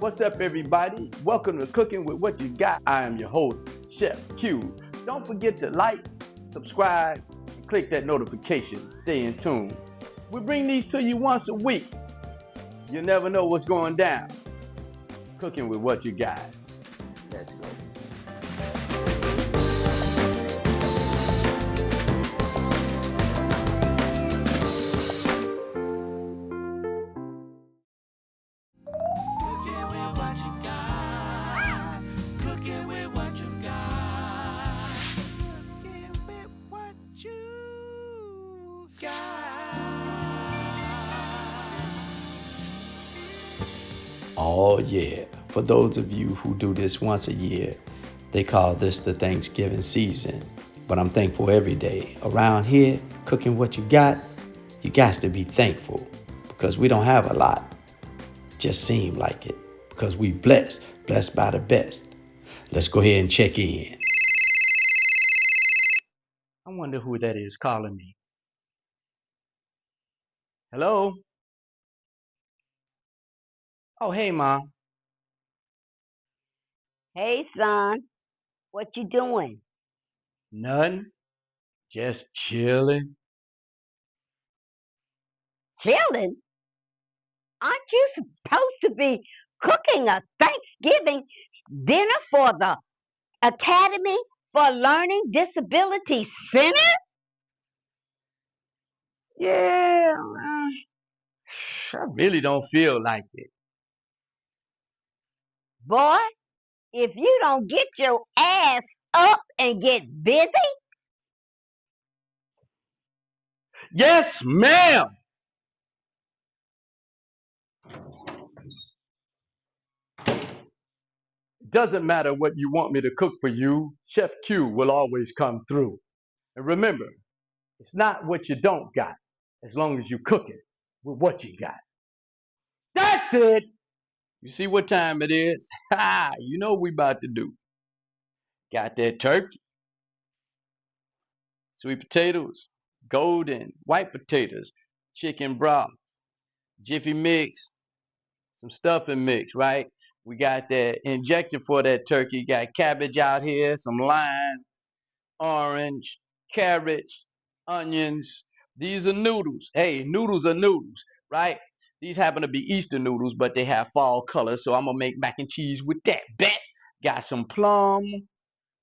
What's up, everybody? Welcome to Cooking with What You Got. I am your host, Chef Q. Don't forget to like, subscribe, and click that notification. Stay in tune. We bring these to you once a week. You never know what's going down. Cooking with What You Got. Let's go. Oh yeah, for those of you who do this once a year, they call this the Thanksgiving season. But I'm thankful every day. Around here, cooking what you got to be thankful because we don't have a lot. Just seem like it because we blessed by the best. Let's go ahead and check in. I wonder who that is calling me. Hello? Oh, hey, Mom. Hey, son, what you doing? None. Just chilling. Chilling? Aren't you supposed to be cooking a Thanksgiving dinner for the Academy for Learning Disability Center? Yeah, I really don't feel like it. Boy, if you don't get your ass up and get busy, Yes, ma'am. Doesn't matter what you want me to cook for you, Chef Q will always come through. And remember, it's not what you don't got, as long as you cook it with what you got. That's it. You see what time it is? Ha! You know what we about to do. Got that turkey, sweet potatoes, golden white potatoes, chicken broth, jiffy mix, some stuffing mix, right? We got that injector for that turkey. Got cabbage out here, some lime, orange, carrots, onions. These are noodles. Hey, noodles are noodles, right? These happen to be Easter noodles, but they have fall color, so I'm gonna make mac and cheese with that. Bet. Got some plum,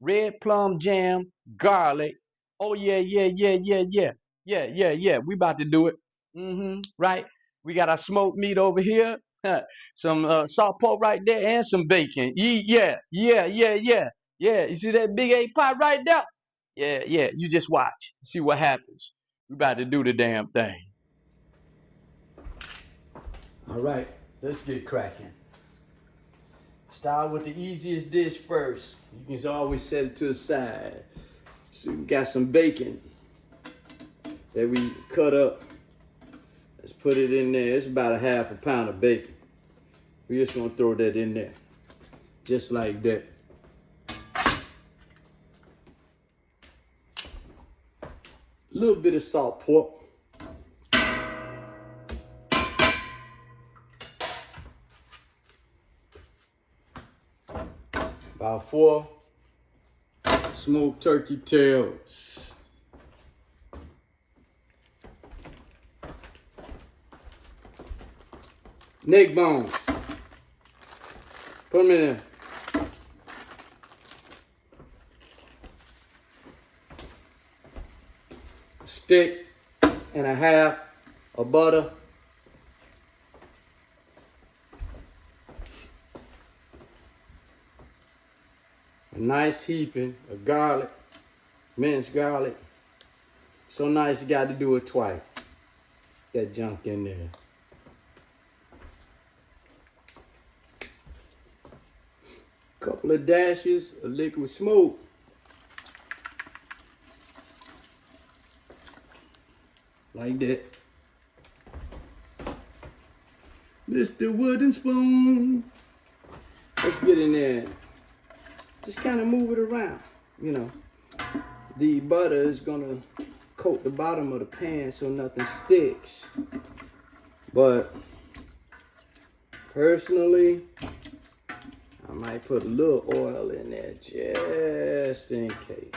red plum jam, garlic. Oh yeah, yeah. We about to do it. Right. We got our smoked meat over here. Some salt pork right there, and some bacon. Yeah. You see that big egg pot right there? Yeah. You just watch. See what happens. We about to do the damn thing. All right, let's get cracking. Start with the easiest dish first. You can always set it to the side. So we got some bacon that we cut up. Let's put it in there. It's about a half a pound of bacon. We're just gonna throw that in there. Just like that. A little bit of salt pork. About 4 smoked turkey tails. Neck bones. Put them in there. Stick and a half of butter. A nice heaping of garlic, minced garlic. So nice you got to do it twice. That junk in there. Couple of dashes of liquid smoke. Like that. Mr. Wooden Spoon. Let's get in there. Just kind of move it around, you know. The butter is gonna coat the bottom of the pan so nothing sticks. But personally, I might put a little oil in there just in case.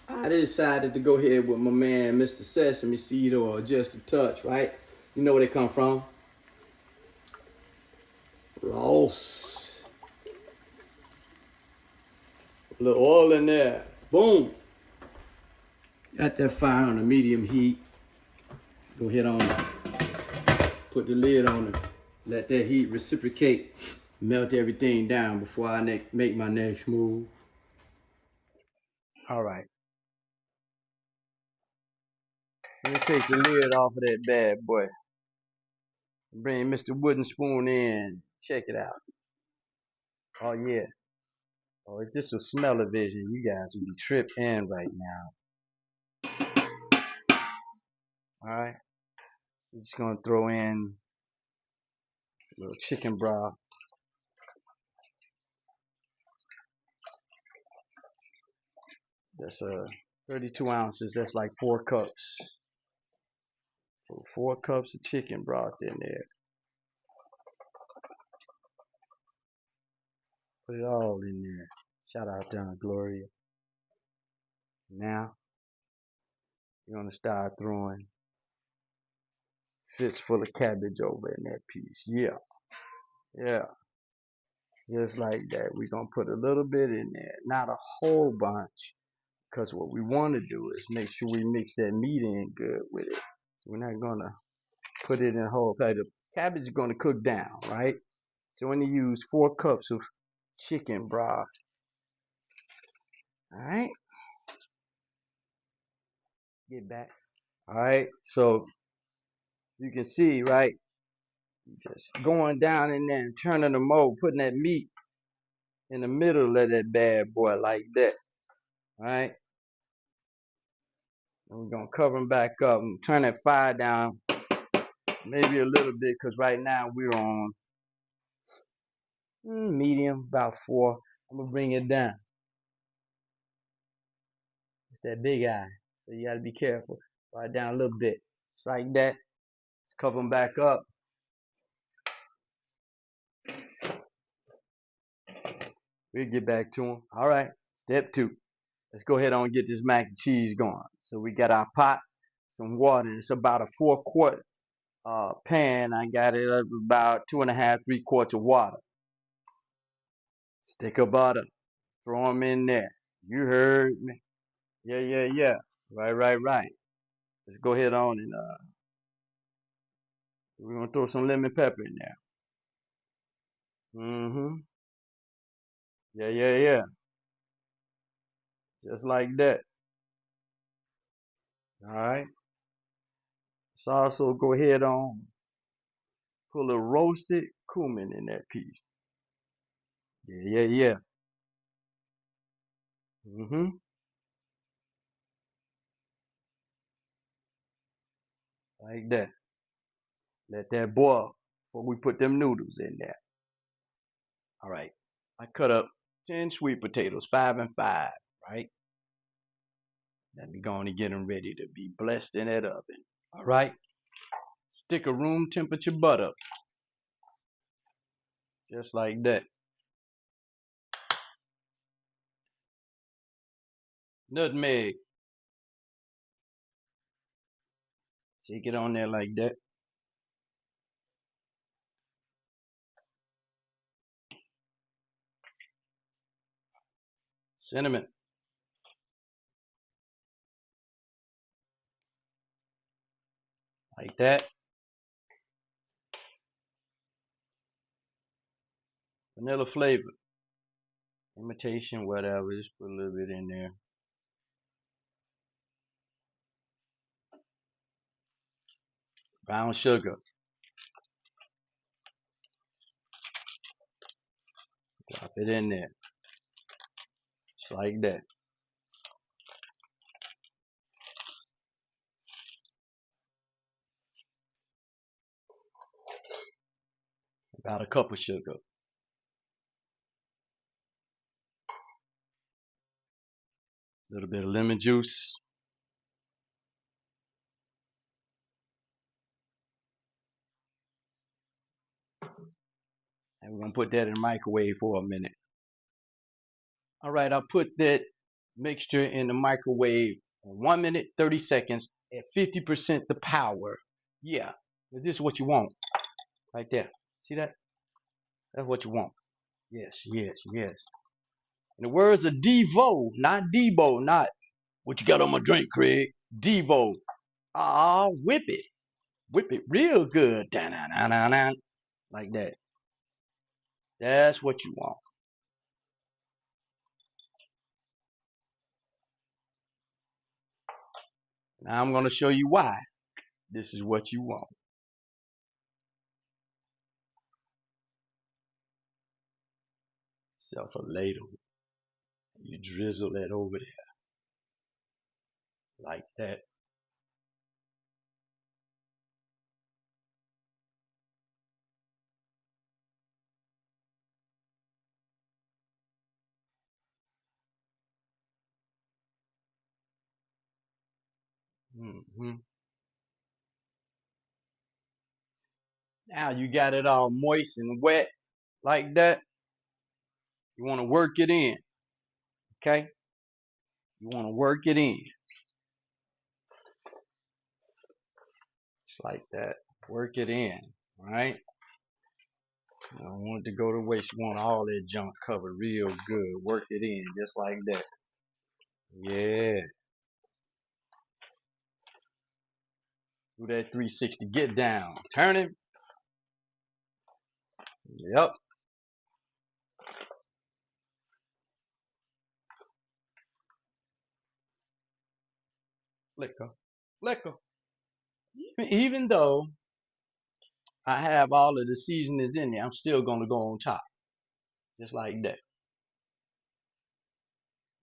I decided to go ahead with my man, Mr. Sesame Seed Oil, just a touch, right? You know where they come from? Ross. A little oil in there. Boom. Got that fire on a medium heat. Go ahead on, put the lid on it. Let that heat reciprocate. Melt everything down before I make my next move. All right. Let me take the lid off of that bad boy. Bring Mr. Wooden Spoon in. Check it out. Oh yeah. Oh, if this was smell-o-vision, you guys would be tripping right now. Alright. We're just gonna throw in a little chicken broth. That's 32 ounces. That's like 4 cups. So 4 cups of chicken broth in there. Put it all in there. Shout out to Aunt Gloria. Now, you're gonna start throwing fist full of cabbage over in that piece. Yeah. Yeah. Just like that. We're gonna put a little bit in there. Not a whole bunch. Because what we want to do is make sure we mix that meat in good with it. So we're not gonna put it in a whole plate. The cabbage is gonna cook down, right? So we're gonna use 4 cups of chicken broth. Alright. Get back. Alright, so you can see, right? Just going down in there and turning the mold, putting that meat in the middle of that bad boy like that. Alright? And we're gonna cover them back up and turn that fire down maybe a little bit because right now we're on medium, about 4. I'm gonna bring it down. It's that big eye, so you gotta be careful. Right down a little bit, just like that. Let's cover them back up. We'll get back to them. All right, step 2. Let's go ahead on and get this mac and cheese going. So we got our pot, some water. It's about a 4-quart pan. I got it up about 2.5, 3 quarts of water. Stick of butter. Throw them in there. You heard me. Yeah. Right. Let's go ahead on and we're gonna throw some lemon pepper in there. Yeah. Just like that. Alright. Let's also go ahead on put a little roasted cumin in that piece. Yeah. Like that. Let that boil before we put them noodles in there. Alright. I cut up 10 sweet potatoes, 5 and 5, right? Let me go on and get them ready to be blessed in that oven. Alright. Stick a room temperature butter. Just like that. Nutmeg. Shake it on there like that. Cinnamon. Like that. Vanilla flavor. Imitation, whatever. Just put a little bit in there. Brown sugar. Drop it in there. Just like that. About a cup of sugar. A little bit of lemon juice. And we're gonna put that in the microwave for a minute. All right, I'll put that mixture in the microwave for 1 minute, 30 seconds at 50% the power. Yeah, this is what you want right there. See that? That's what you want. Yes, yes, yes. In the words of Devo, not Debo, not what you got on my drink, Craig. Devo. Ah, whip it. Whip it real good. Da-na-na-na-na. Like that. That's what you want. Now I'm going to show you why this is what you want. Self a ladle. You drizzle that over there like that. hmm Now you got it all moist and wet like that. You want to work it in. Okay? You want to work it in. Just like that. Work it in. Right? You don't want it to go to waste. You want all that junk covered real good. Work it in just like that. Yeah. Do that 360. Get down. Turn it. Yep. Flicker. Flicker. Even though I have all of the seasonings in there, I'm still going to go on top. Just like that.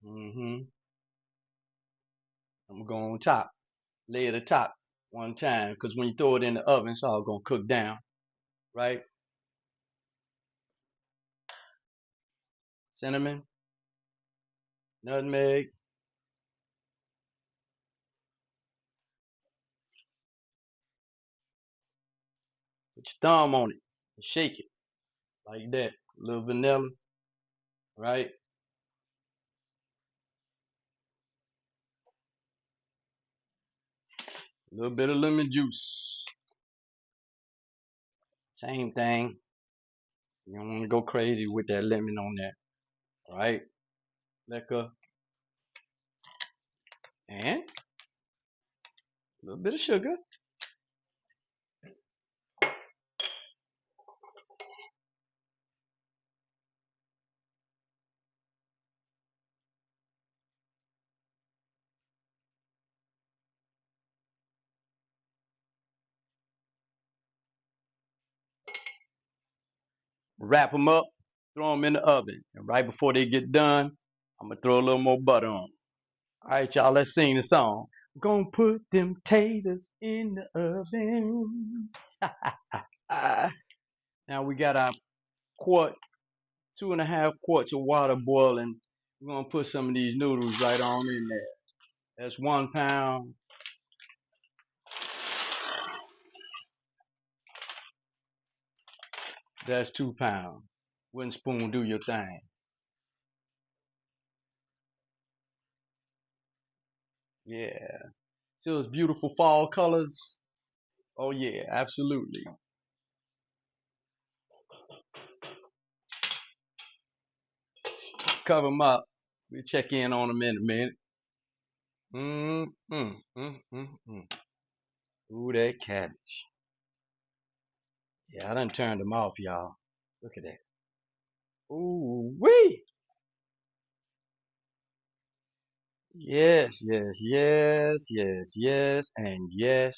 I'm going to go on top. Lay it atop one time. Because when you throw it in the oven, it's all going to cook down. Right? Cinnamon. Nutmeg. Put your thumb on it. And shake it. Like that. A little vanilla. Right? A little bit of lemon juice. Same thing. You don't want to go crazy with that lemon on there. Right? Liquor. And a little bit of sugar. Wrap them up. Throw them in the oven. And right before they get done, I'm going to throw a little more butter on. All right, y'all, let's sing the song. Gonna put them taters in the oven. Now we got our quart, 2.5 quarts of water boiling. We're gonna put some of these noodles right on in there. That's 1 pound. That's 2 pounds. Wooden spoon, do your thing. Yeah. See those beautiful fall colors? Oh yeah, absolutely. Cover them up. We'll check in on them in a minute. Ooh, that cabbage. Yeah, I done turned them off, y'all. Look at that. Ooh, wee. Yes, yes, yes, yes, yes, and yes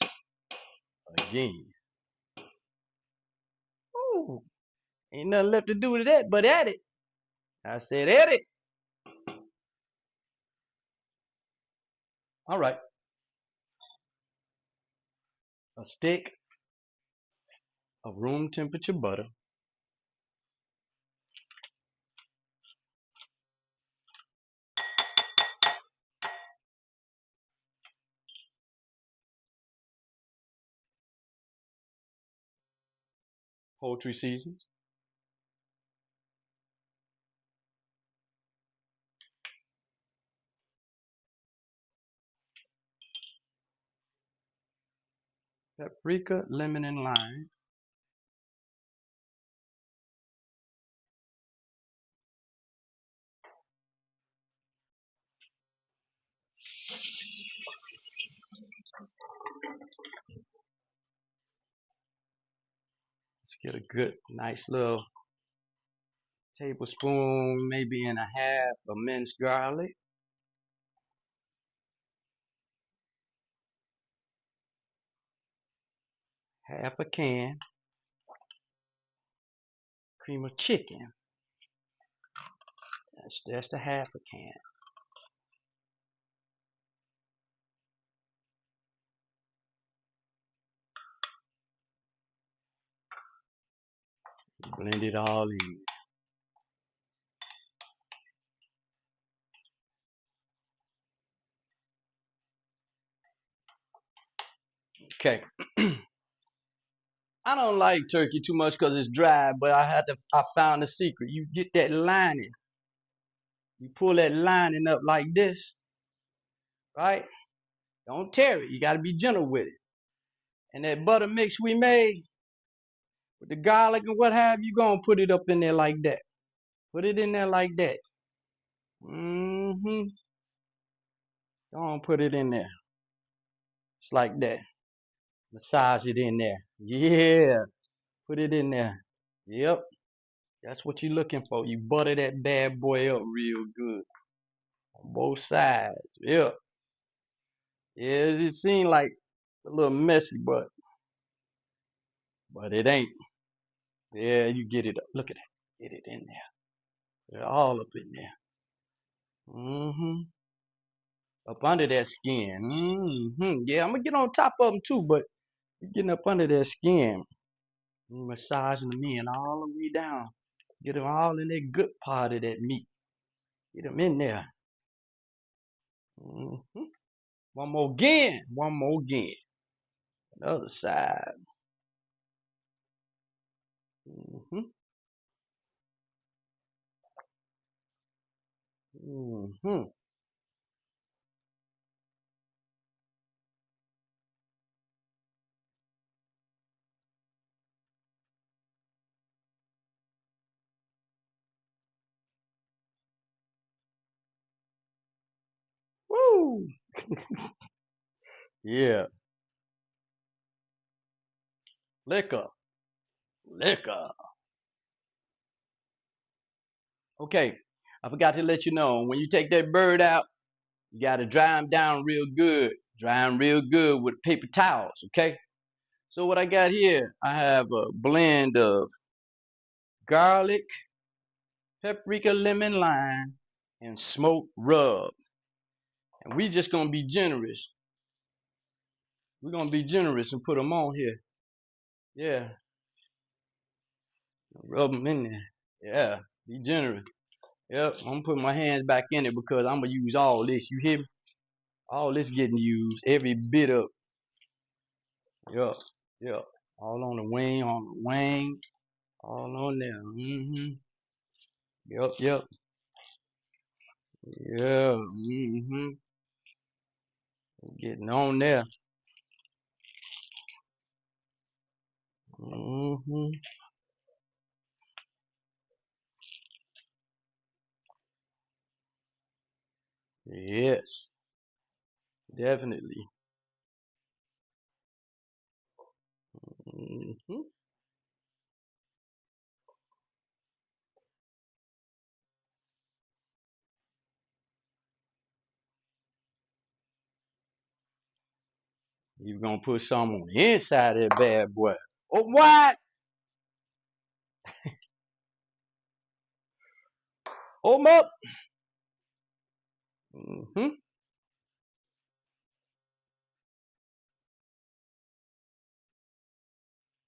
again. Ooh, ain't nothing left to do to that but add it. I said add it. All right. A stick of room temperature butter. poultry seasons. Paprika, lemon, and lime. Let's get a good, nice little tablespoon, maybe and a half of minced garlic. Half a can cream of chicken. That's a half a can. Blend it all in. Okay. I don't like turkey too much because it's dry, but I found a secret. You get that lining. You pull that lining up like this, right? Don't tear it. You got to be gentle with it. And that butter mix we made with the garlic and what have you, gonna put it up in there like that. Put it in there like that. Mm-hmm. Don't put it in there. Just like that. Massage it in there. Yeah. Put it in there. Yep. That's what you're looking for. You butter that bad boy up real good. On both sides. Yep. Yeah, it seemed like a little messy, but it ain't. Yeah, you get it up. Look at that. Get it in there. They're all up in there. Mm-hmm. Up under that skin. Mm-hmm. Yeah, I'm gonna get on top of them too, but you're getting up under that skin. Massaging them in all the way down. Get them all in that good part of that meat. Get them in there. Mm-hmm. One more again. One more again. The other side. Mm-hmm. Mm-hmm. Woo! Yeah. Liquor. Liquor. Okay. I forgot to let you know, when you take that bird out, you got to dry them down real good. Dry them real good with paper towels, okay? So what I got here, I have a blend of garlic, paprika, lemon, lime, and smoked rub. And we just gonna be generous. We're gonna be generous and put them on here. Yeah, rub them in there. Yeah, be generous. Yep, I'm gonna put my hands back in it because I'm gonna use all this. You hear me? All this getting used, every bit of. Yep, yep. All on the wing, all on there. Mm-hmm. Yep, yep. Yeah, mm-hmm. Getting on there. Mm-hmm. Yes, definitely. Mm-hmm. You're gonna put some on the inside of that bad boy. Oh, what? Hold 'em up. Mm-hmm.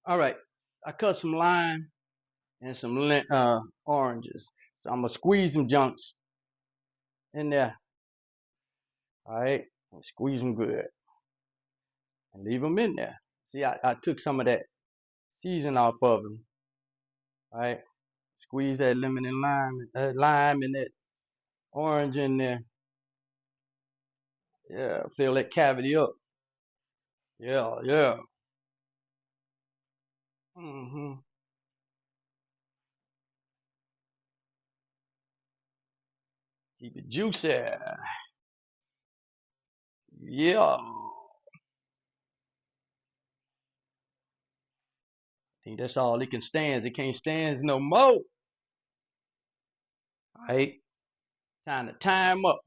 All right. I cut some lime and some oranges. So I'm gonna squeeze them junks in there. All right. Squeeze them good and leave them in there. See, I took some of that season off of them. Right? Squeeze that lemon and lime and that orange in there. Yeah, fill that cavity up. Yeah, yeah. Mm-hmm. Keep it juicy. Yeah. Think that's all it can stand. It can't stand no more. Right? Time to time up.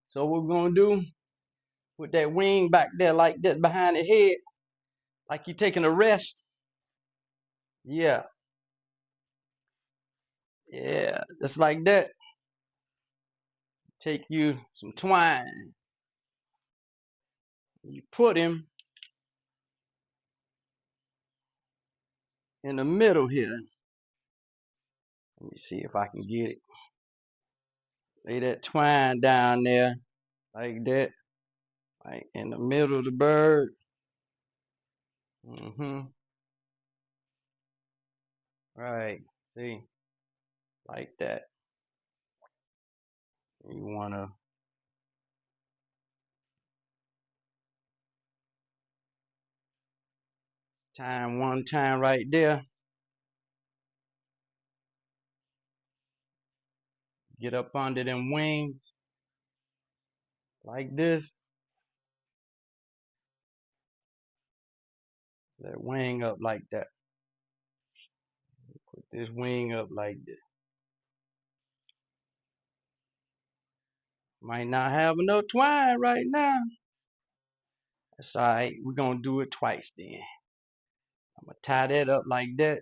So what we're gonna do? Put that wing back there like that behind the head, like you taking a rest. Yeah, yeah, just like that. Take you some twine. You put him in the middle here. Let me see if I can get it. Lay that twine down there like that, like in the middle of the bird. Mm-hmm. Right. See, like that. You wanna time one time right there. Get up under them wings like this. That wing up like that. Put this wing up like this. Might not have enough twine right now. That's all right. We're gonna do it twice then. I'm gonna tie that up like that.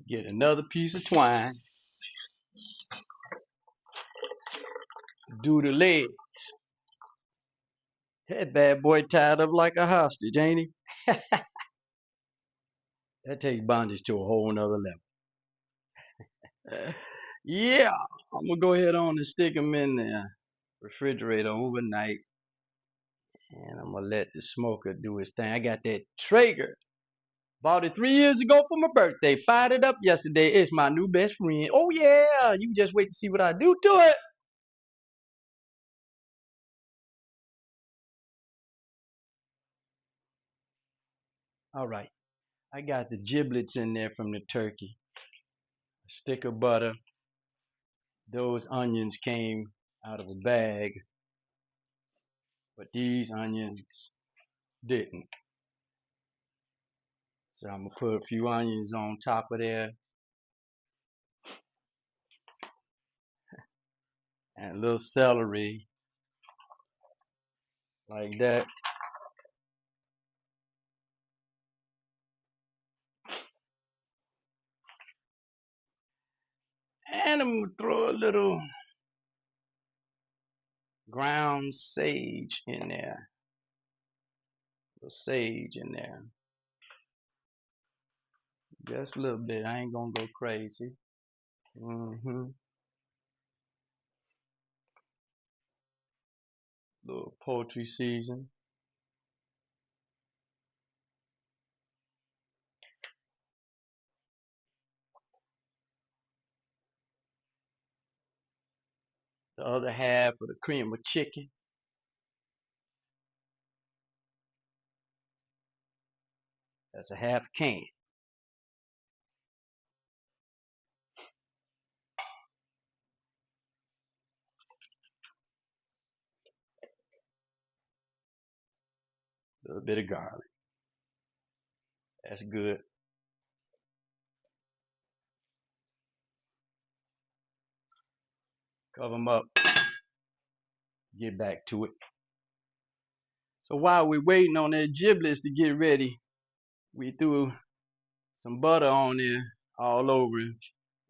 Get another piece of twine. Do the leg. That bad boy tied up like a hostage, ain't he? That takes bondage to a whole nother level. Yeah, I'm gonna go ahead on and stick them in the refrigerator overnight, and I'm gonna let the smoker do his thing. I got that Traeger. Bought it 3 years ago for my birthday. Fired it up yesterday. It's my new best friend. Oh yeah, you just wait to see what I do to it. All right, I got the giblets in there from the turkey. A stick of butter. Those onions came out of a bag, but these onions didn't. So I'm gonna put a few onions on top of there and a little celery like that. And I'm gonna throw a little ground sage in there. A little sage in there. Just a little bit. I ain't gonna go crazy. Mm-hmm. Little poultry season. The other half of the cream of chicken. That's a half can. A little bit of garlic. That's good. Cover them up. Get back to it. So while we're waiting on that giblets to get ready, we threw some butter on there all over it.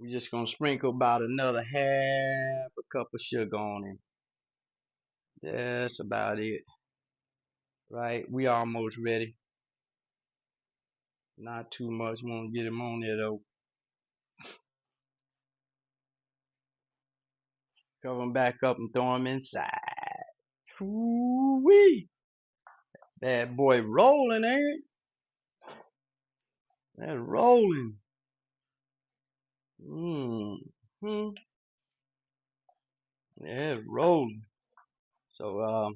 We're just gonna sprinkle about another half a cup of sugar on it. That's about it. Right? We almost ready. Not too much. Want to get them on there though. Cover them back up and throw them inside. Woo-wee. Bad boy rolling, ain't it? That's rolling. Mm-hmm. Yeah, it's rolling. So,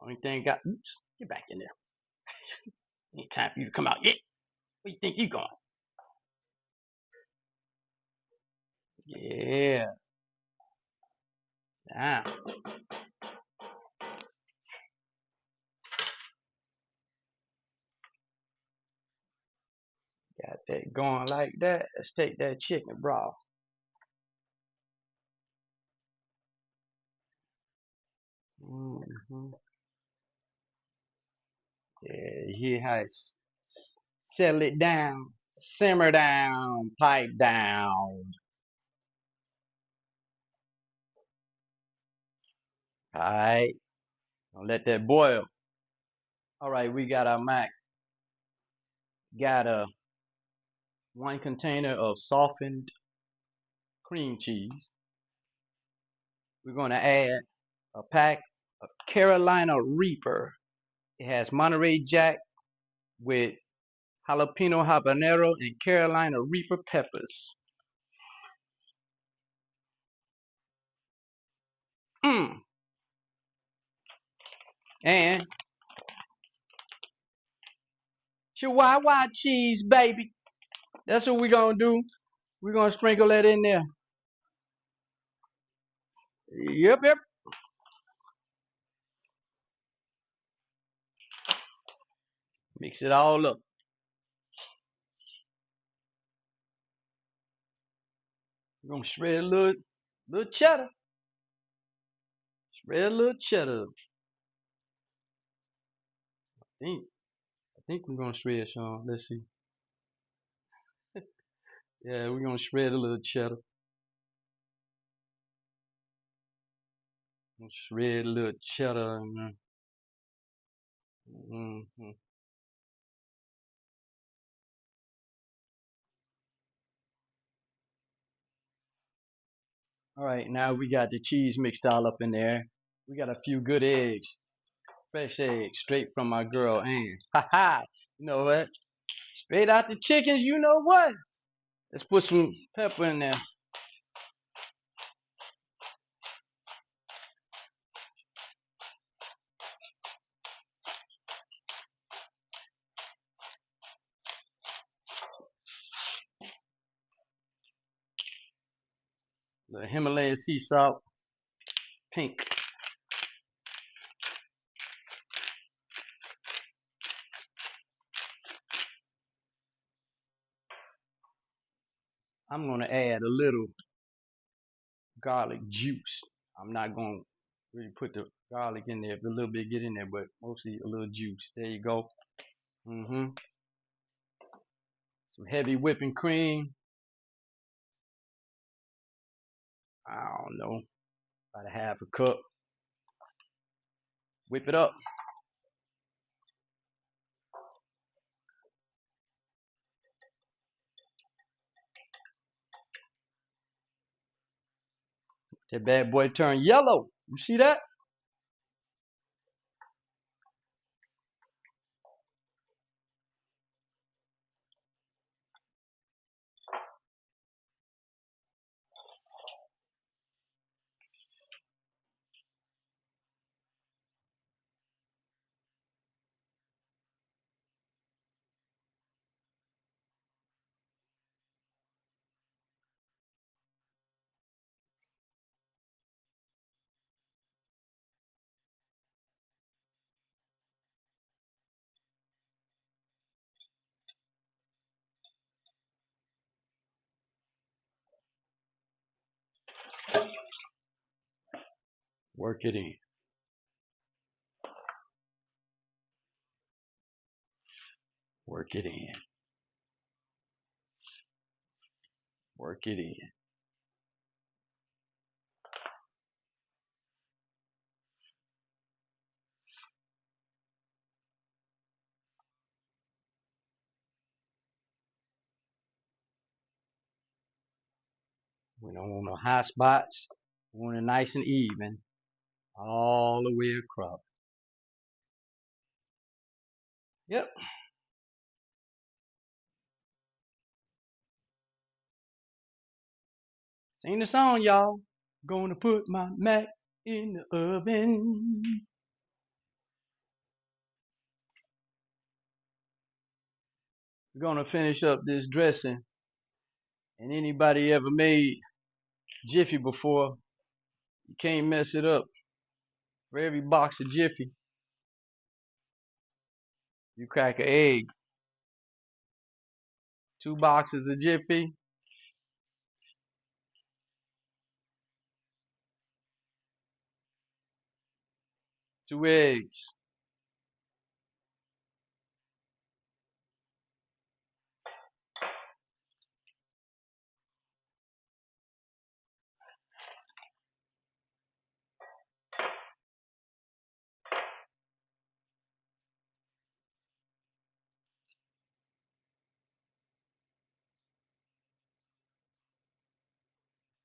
only thing got, oops, get back in there. Ain't time for you to come out yet. Where you think you going? Yeah. Now, got that going like that. Let's take that chicken broth. Mm-hmm. Yeah, you hear how it's settle it down, simmer down, pipe down. All right, don't let that boil. All right, we got our mac. Got a 1 container of softened cream cheese. We're gonna add a pack of Carolina Reaper. It has Monterey Jack with jalapeno habanero and Carolina Reaper peppers. Mm. And Chihuahua cheese, baby. That's what we're gonna do. We're gonna sprinkle that in there. Yep, yep. Mix it all up. We're gonna shred a little cheddar. Shred a little cheddar. think I think we're gonna shred some. Let's see. Yeah, we're gonna shred a little cheddar. Shred a little cheddar. Mm-hmm. All right, now we got the cheese mixed all up in there. We got a few good eggs, fresh eggs, straight from my girl Ann. Ha ha! You know what? Straight out the chickens. You know what? Let's put some pepper in there. The Himalayan sea salt, pink. I'm gonna add a little garlic juice. I'm not gonna really put the garlic in there. If a little bit get in there, but mostly a little juice. There you go. Mm-hmm. Some heavy whipping cream. I don't know, about a half a cup. Whip it up. That bad boy turn yellow. You see that? Work it in. Work it in. Work it in. We don't want no high spots. We want it nice and even all the way across. Yep. Sing the song, y'all. Gonna put my Mac in the oven. We're gonna finish up this dressing. And anybody ever made Jiffy before, you can't mess it up. For every box of Jiffy, you crack an egg. 2 boxes of Jiffy, 2 eggs.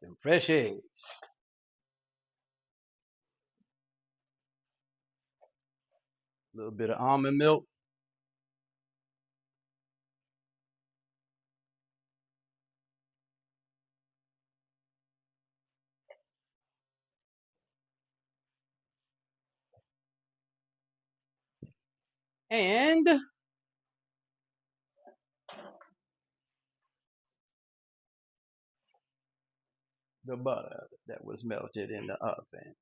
Them fresh eggs. A little bit of almond milk. And the butter that was melted in the oven.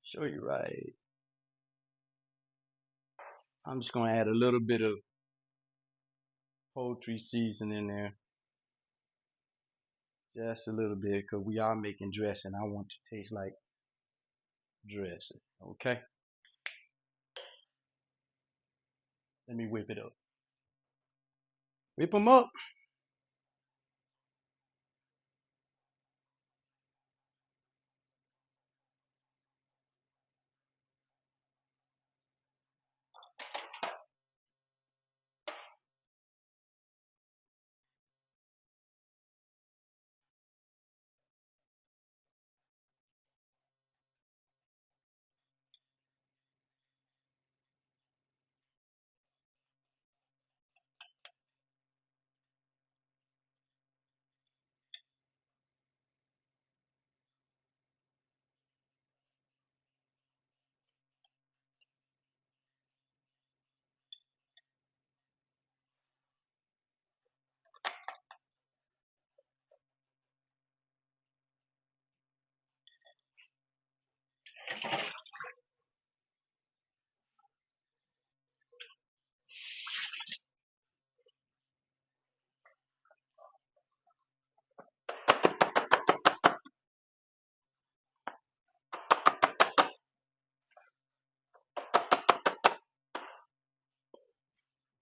Show you right. I'm just gonna add a little bit of poultry seasoning in there. Just a little bit, because we are making dressing. I want to taste like dressing. Okay? Let me whip it up. Whip them up.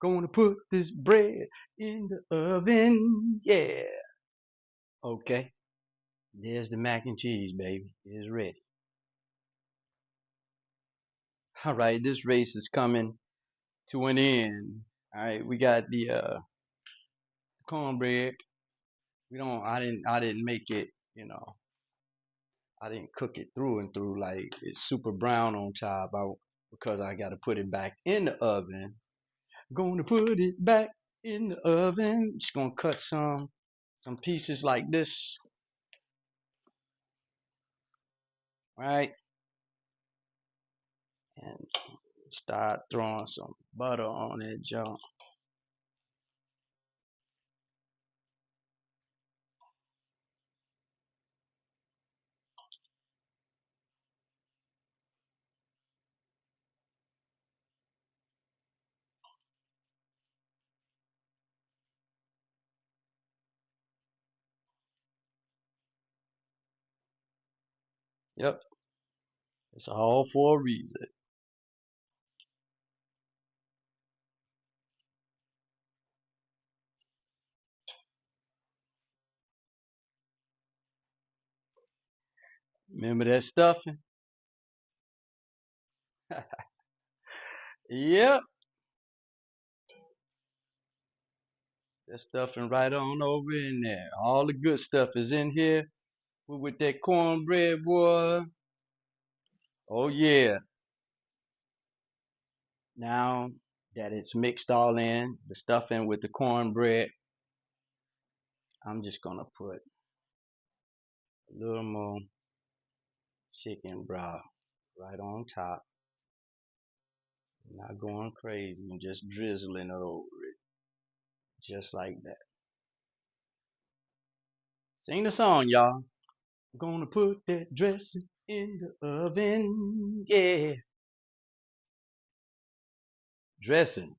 Gonna put this bread in the oven. Yeah. Okay. There's the mac and cheese, baby. It's ready. All right, this race is coming to an end. All right, we got the cornbread. We don't. I didn't make it. You know, I didn't cook it through and through like it's super brown on top. Because I got to put it back in the oven. Gonna put it back in the oven. Just gonna cut some pieces like this. Right, and start throwing some butter on it, junk. Yep, it's all for a reason. Remember that stuffing? Yep, That stuffing right on over in there. All the good stuff is in here. With that cornbread, boy. Oh yeah. Now that it's mixed all in, the stuffing with the cornbread, I'm just gonna put a little more chicken broth right on top. Not going crazy. I'm just drizzling it over it. Just like that. Sing the song, y'all. I'm gonna put that dressing in the oven. Yeah. Dressing.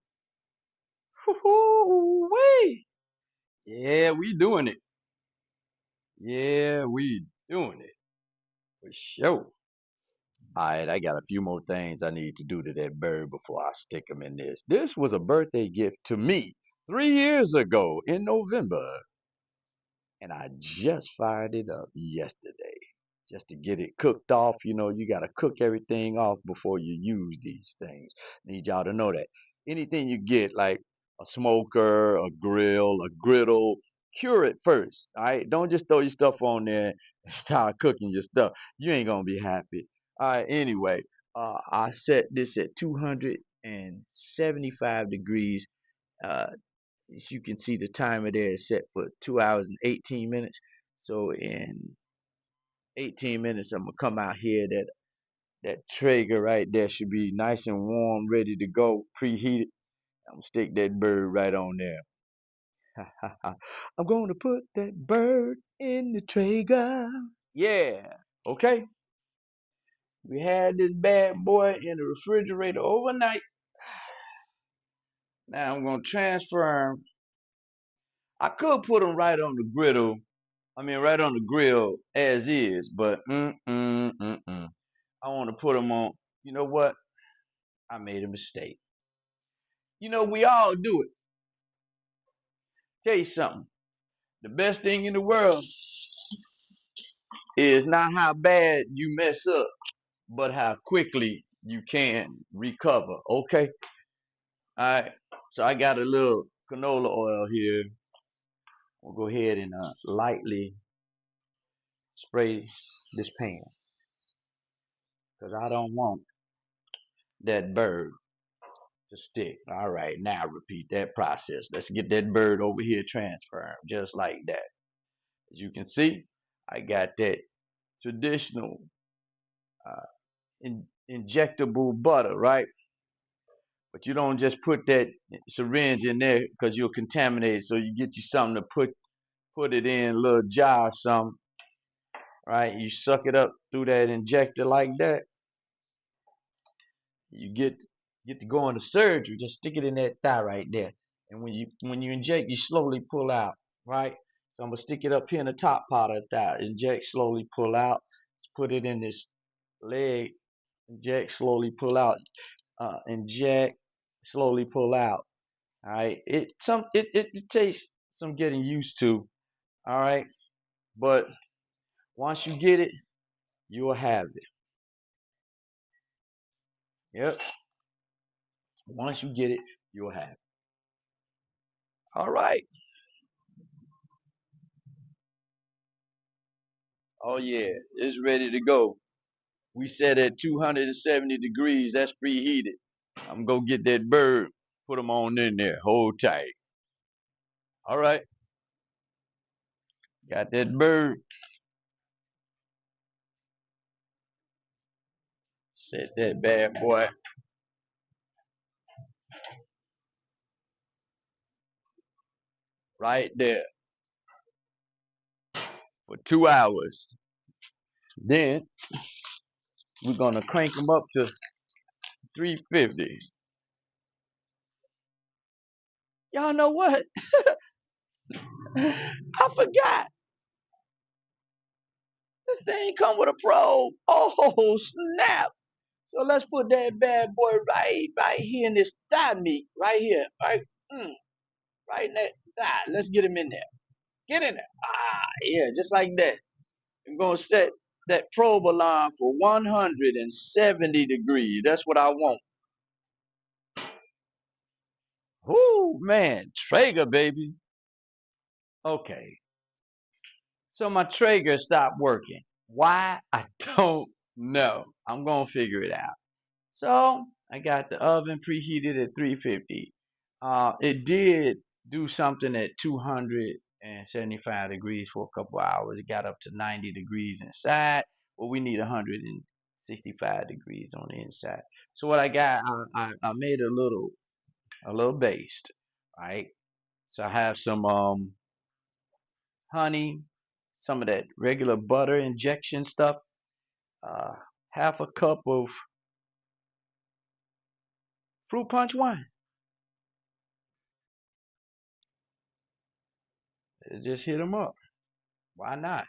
Woo-hoo-wee. Yeah, we doing it. Yeah, we doing it. For sure. Alright, I got a few more things I need to do to that bird before I stick him in this. This was a birthday gift to me 3 years ago in November, and I just fired it up yesterday just to get it cooked off. You know, you got to cook everything off before you use these things. Need y'all to know that. Anything you get, like a smoker, a grill, a griddle, cure it first. All right, don't just throw your stuff on there and start cooking your stuff. You ain't gonna be happy. All right, anyway, I set this at 275 degrees. Uh, as you can see, the timer there is set for 2 hours and 18 minutes. So in 18 minutes, I'm gonna come out here. That Traeger right there should be nice and warm, ready to go, preheated. I'm gonna stick that bird right on there. I'm gonna put that bird in the Traeger. Yeah. Okay. We had this bad boy in the refrigerator overnight. Now I'm gonna transfer him. I could put him right on the griddle. I mean, right on the grill as is, but I want to put him on. You know what? I made a mistake. You know, we all do it. Tell you something. The best thing in the world is not how bad you mess up, but how quickly you can recover. Okay? All right. So I got a little canola oil here. We'll go ahead and lightly spray this pan because I don't want that bird to stick. All right, now repeat that process. Let's get that bird over here transferred just like that. As you can see, I got that traditional uh, injectable butter, right? But you don't just put that syringe in there because you'll contaminate it. So you get you something to put it in a little jar or something, right? You suck it up through that injector like that. You get to go into surgery. Just stick it in that thigh right there. And when you inject, you slowly pull out, right? So I'm gonna stick it up here in the top part of the thigh. Inject, slowly pull out. Put it in this leg. Inject, slowly pull out. Inject, slowly pull out. All right. It takes some getting used to. All right. But once you get it, you will have it. Yep. Once you get it, you will have it. All right. Oh yeah, it's ready to go. We set at 270 degrees. That's preheated. I'm gonna get that bird. Put them on in there. Hold tight. All right. Got that bird. Set that bad boy right there for 2 hours. Then we're gonna crank them up to 350. Y'all know what? I forgot. This thing come with a probe. Oh snap! So let's put that bad boy right here in this thigh meat, right here, right in that thigh. Let's get him in there. Get in there. Yeah, just like that. I'm gonna set that probe alarm for 170 degrees. That's what I want. Whoo, man, Traeger, baby. Okay. So my Traeger stopped working. Why? I don't know. I'm going to figure it out. So I got the oven preheated at 350. It did do something at 275 degrees for a couple hours. It got up to 90 degrees inside. Well, we need 165 degrees on the inside. So what I got, I made a little baste, right? So I have some honey, some of that regular butter injection stuff, uh, half a cup of fruit punch wine. Just hit them up. Why not?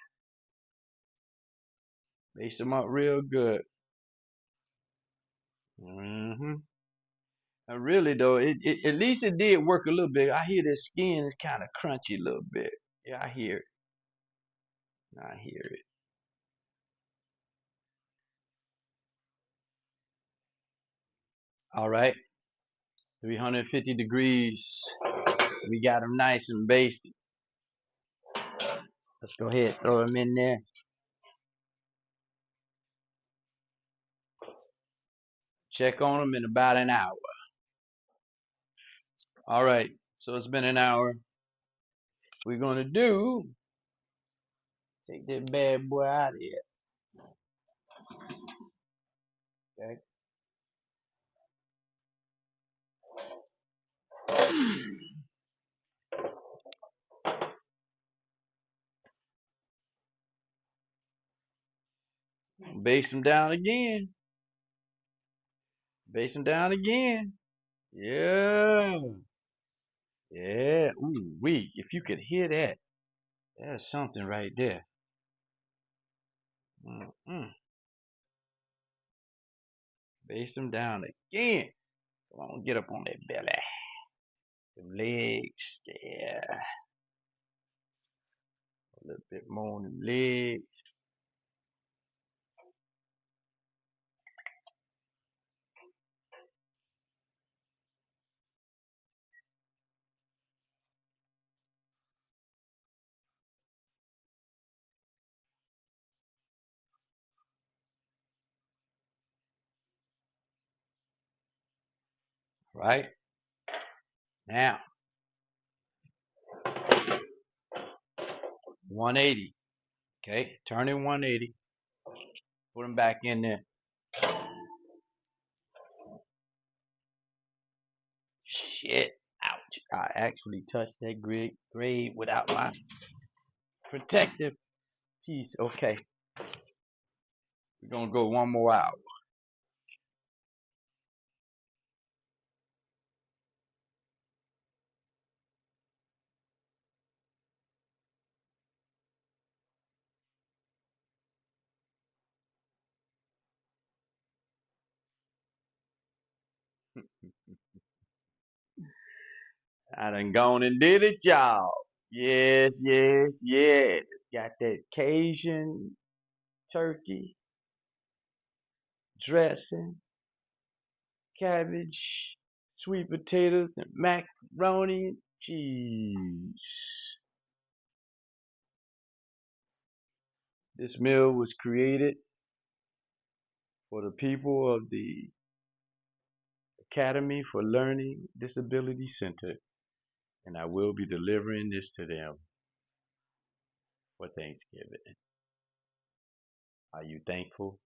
Baste them up real good. hmm And really though, it at least it did work a little bit. I hear the skin is kind of crunchy a little bit. Yeah, I hear it. I hear it. All right, 350 degrees. We got them nice and basted. Let's go ahead, throw them in there. Check on them in about an hour. All right, so it's been an hour. We're gonna take that bad boy out of here. Okay. Baste them down again. Baste them down again. Yeah. Yeah. Ooh, wee. If you could hear that, that's something right there. Mm-mm. Baste them down again. Come on, get up on that belly. Them legs. Yeah. A little bit more on them legs. Right? Now, 180. Okay. Turn it 180. Put them back in there. Shit. Ouch. I actually touched that grade without my protective piece. Okay. We're going to go one more hour. I done gone and did it, y'all. Yes, yes, yes. Got that Cajun turkey dressing, cabbage, sweet potatoes, and macaroni and cheese. This meal was created for the people of the Academy for Learning Disability Center, and I will be delivering this to them for Thanksgiving. Are you thankful?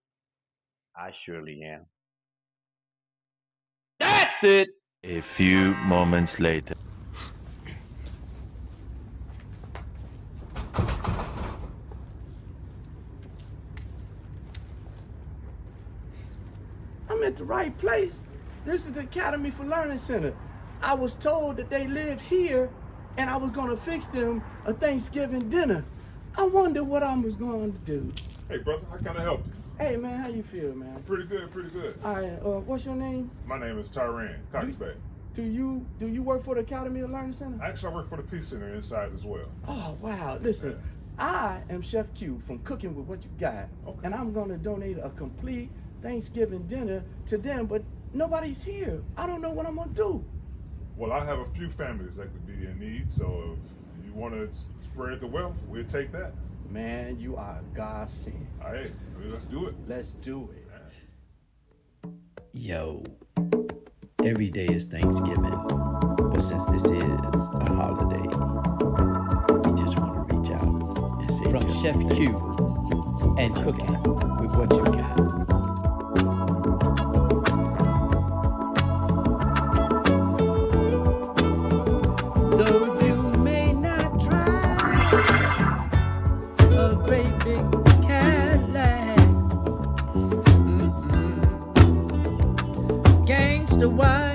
I surely am. That's it. A few moments later. I'm at the right place. This is the Academy for Learning Center. I was told that they live here and I was gonna fix them a Thanksgiving dinner. I wonder what I was going to do. Hey, brother, how can I help you? Hey man, how you feel, man? Pretty good, pretty good. All right, what's your name? My name is Tyran Coxbay. Do you work for the Academy of Learning Center? Actually, I work for the Peace Center inside as well. Oh wow, listen. Yeah. I am Chef Q from Cooking with What You Got. Okay. And I'm gonna donate a complete Thanksgiving dinner to them, but nobody's here. I don't know what I'm gonna do. Well, I have a few families that could be in need, so if you want to spread the wealth, we'll take that. Man, you are a godsend. All right, let's do it. Let's do it. Yo, every day is Thanksgiving, but since this is a holiday, we just want to reach out and say From just Chef be Q thankful for and what you cooking got. with what you got. Though you may not drive a great big Cadillac, gangsta wife.